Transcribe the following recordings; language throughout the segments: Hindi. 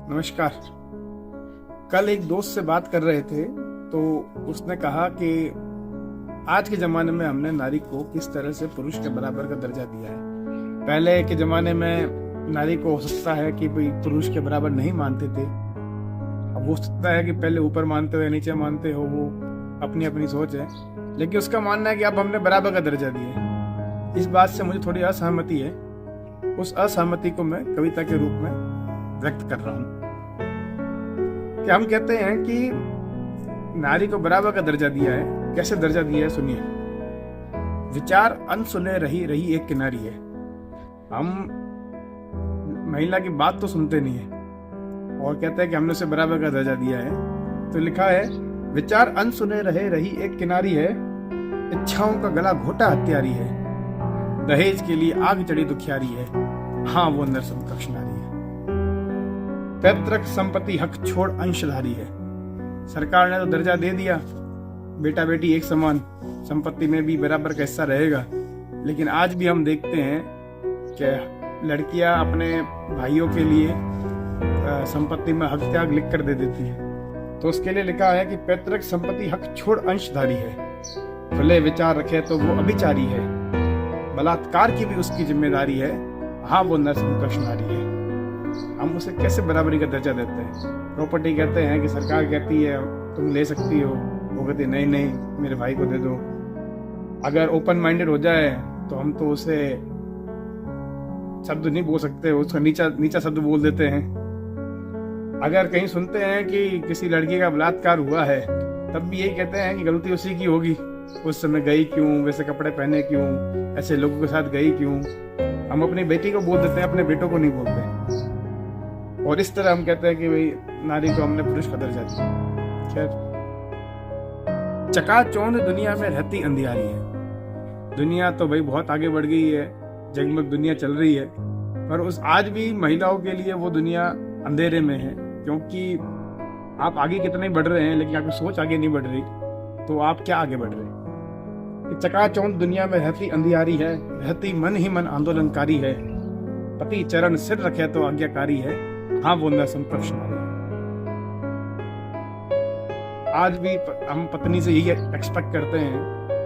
नमस्कार। कल एक दोस्त से बात कर रहे थे तो उसने कहा कि आज के ज़माने में हमने नारी को किस तरह से पुरुष के बराबर का दर्जा दिया है। पहले के ज़माने में नारी को हो सकता है कि भाई पुरुष के बराबर नहीं मानते थे। अब हो सकता है कि पहले ऊपर मानते हो या नीचे मानते हो, वो अपनी अपनी सोच है, लेकिन उसका मानना है कि अब हमने बराबर का दर्जा दिया है। इस बात से मुझे थोड़ी असहमति है। उस असहमति को मैं कविता के रूप में व्यक्त कर रहा हूं कि हम कहते हैं कि नारी को बराबर का दर्जा दिया है। कैसे दर्जा दिया है सुनिए। विचार अनसुने रही रही एक किनारी है। हम महिला की बात तो सुनते नहीं है और कहते हैं कि हमने उसे बराबर का दर्जा दिया है। तो लिखा है, विचार अनसुने रहे रही एक किनारी है, इच्छाओं का गला घोटा हत्यारी है, दहेज के लिए आग चढ़ी दुखियारी है, हाँ वो नरसंकक्ष नारी है, पैतृक संपत्ति हक छोड़ अंशधारी है। सरकार ने तो दर्जा दे दिया, बेटा बेटी एक समान, संपत्ति में भी बराबर का हिस्सा रहेगा। लेकिन आज भी हम देखते हैं कि लड़कियां अपने भाइयों के लिए संपत्ति में हक त्याग लिख कर दे देती है। तो उसके लिए लिखा है कि पैतृक संपत्ति हक छोड़ अंशधारी है, भले विचार रखे तो वो अभिचारी है, बलात्कार की भी उसकी जिम्मेदारी है, हाँ वो नरसंकक्ष नारी है। हम उसे कैसे बराबरी का दर्जा देते हैं? प्रॉपर्टी कहते हैं कि सरकार कहती है तुम ले सकती हो, वो कहती नहीं नहीं मेरे भाई को दे दो। अगर ओपन माइंडेड हो जाए तो हम तो उसे शब्द नहीं बोल सकते, उसका नीचा नीचा शब्द बोल देते हैं। अगर कहीं सुनते हैं कि किसी लड़की का बलात्कार हुआ है, तब भी यही कहते हैं कि गलती उसी की होगी, उस समय गई क्यों, वैसे कपड़े पहने क्यों, ऐसे लोगों के साथ गई क्यों। हम अपनी बेटी को बोल देते हैं, अपने बेटों को नहीं बोलते। और इस तरह हम कहते हैं कि भाई नारी को हमने पुरुष का दर्जा दिया। खैर, चकाचौंध दुनिया में रहती अंधियारी है। दुनिया तो भाई बहुत आगे बढ़ गई है, जगमग दुनिया चल रही है, पर उस आज भी महिलाओं के लिए वो दुनिया अंधेरे में है। क्योंकि आप आगे कितने बढ़ रहे हैं लेकिन आपकी सोच आगे नहीं बढ़ रही, तो आप क्या आगे बढ़ रहे हैं? चकाचौंध दुनिया में रहती अंधियारी है, रहती मन ही मन आंदोलनकारी है, पति चरण सिर रखे तो आज्ञाकारी है, हाँ वो नरसंकक्ष नारी है। आज भी हम पत्नी से यही एक्सपेक्ट करते हैं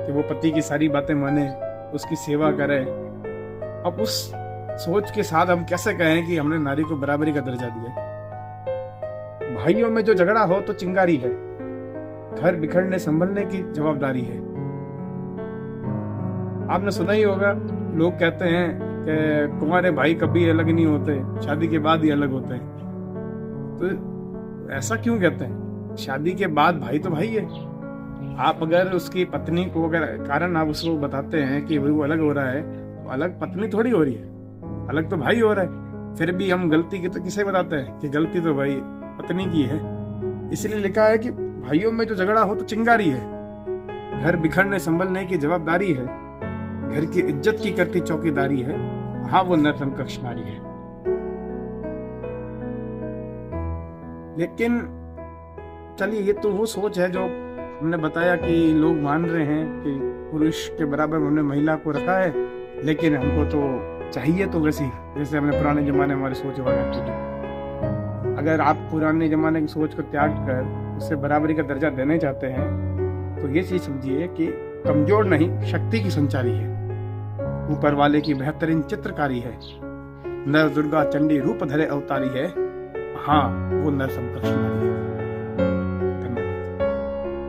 कि वो पति की सारी बातें माने, उसकी सेवा करे। अब उस सोच के साथ हम कैसे कहें कि हमने नारी को बराबरी का दर्जा दिया? भाइयों में जो झगड़ा हो तो चिंगारी है, घर बिखरने संभलने की जवाबदारी है। आपने सुना ही होगा, लोग कहते हैं कि तुम्हारे भाई कभी अलग नहीं होते, शादी के बाद ही अलग होते हैं। तो ऐसा क्यों कहते हैं? शादी के बाद भाई तो भाई है। आप अगर उसकी पत्नी को अगर कारण आप उसको बताते हैं कि वो अलग हो रहा है, तो अलग पत्नी थोड़ी हो रही है, अलग तो भाई हो रहा है। फिर भी हम गलती की तो किसे बताते हैं कि गलती तो भाई पत्नी की है। इसलिए लिखा है कि भाइयों में जो झगड़ा हो तो चिंगारी है, घर बिखरने संभलने की जवाबदारी है, घर की इज्जत की करती चौकीदारी है, हाँ वो नरसंकक्ष नारी है। लेकिन चलिए, ये तो वो सोच है जो हमने बताया कि लोग मान रहे हैं कि पुरुष के बराबर हमने महिला को रखा है, लेकिन हमको तो चाहिए तो वैसी जैसे हमने पुराने जमाने हमारी सोच हुआ करती थी। अगर आप पुराने जमाने की सोच को त्याग कर उससे बराबरी का दर्जा देने चाहते हैं तो ये चीज समझिए कि कमजोर नहीं, शक्ति की संचारी है, ऊपर वाले की बेहतरीन चित्रकारी है, नर दुर्गा चंडी रूप धरे अवतारी है, हाँ वो नरसंकक्ष नारी है।